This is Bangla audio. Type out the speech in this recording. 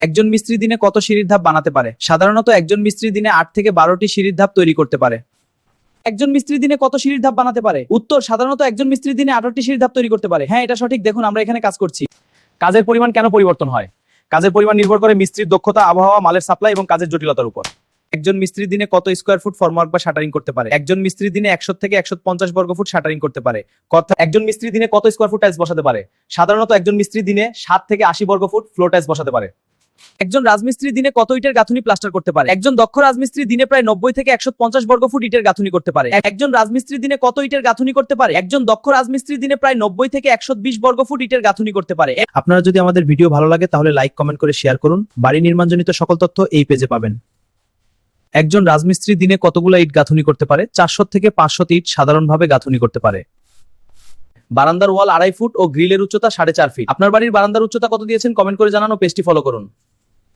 একজন মিস্ত্রি দিনে কত সিঁড়ির ধাপ বানাতে পারে? সাধারণত একজন মিস্ত্রি দিনে 8 থেকে 12টি সিঁড়ির ধাপ তৈরি করতে পারে। একজন মিস্ত্রি দিনে কত সিঁড়ির ধাপ বানাতে পারে? উত্তর, সাধারণত একজন মিস্ত্রি দিনে 18টি সিঁড়ির ধাপ তৈরি করতে পারে। হ্যাঁ, এটা সঠিক। দেখুন, আমরা এখানে কাজ করছি। কাজের পরিমাণ কেন পরিবর্তন হয়? কাজের পরিমাণ নির্ভর করে মিস্ত্রির দক্ষতা, আবহাওয়া, মালের সাপ্লাই এবং কাজের জটিলতার উপর। একজন মিস্ত্রি দিনে কত স্কয়ার ফুট ফর্মওয়ার্ক বা শাটারিং করতে পারে? একজন মিস্ত্রি দিনে 100 থেকে 150 বর্গ ফুট শাটারিং করতে পারে। একজন মিস্ত্রি দিনে কত স্কয়ার ফুট টাইলস বসাতে পারে? সাধারণত একজন মিস্ত্রি দিনে 7 থেকে 80 বর্গ ফুট ফ্লোর টাইলস বসাতে পারে। একজন রাজমিস্ত্রি দিনে কত ইটের গাঁথুনি প্লাস্টার করতে পারে? একজন দক্ষ রাজমিস্ত্রি দিনে প্রায় 90 থেকে 150 বর্গ ফুট ইটের গাঁথুনি করতে পারে। একজন রাজমিস্ত্রি দিনে কত ইটের গাঁথুনি করতে পারে? একজন দক্ষ রাজমিস্ত্রি দিনে প্রায় 90 থেকে 120 বর্গ ফুট ইটের গাঁথুনি করতে পারে। আপনারা যদি আমাদের ভিডিও ভালো লাগে তাহলে লাইক, কমেন্ট করে শেয়ার করুন। বাড়ি নির্মাণজনিত সকল তথ্য এই পেজে পাবেন। একজন রাজমিস্ত্রি দিনে কতগুলো ইট গাঁথুনি করতে পারে? 400 থেকে 500 ইট সাধারণভাবে গাঁথুনি করতে পারে। বারান্দার ওয়াল 2.5 ফুট ও গ্রিলের উচ্চতা 4.5 ফিট। আপনার বাড়ির বারান্দার উচ্চতা কত দিয়েছেন কমেন্ট করে জানান ও পেজটি ফলো করুন।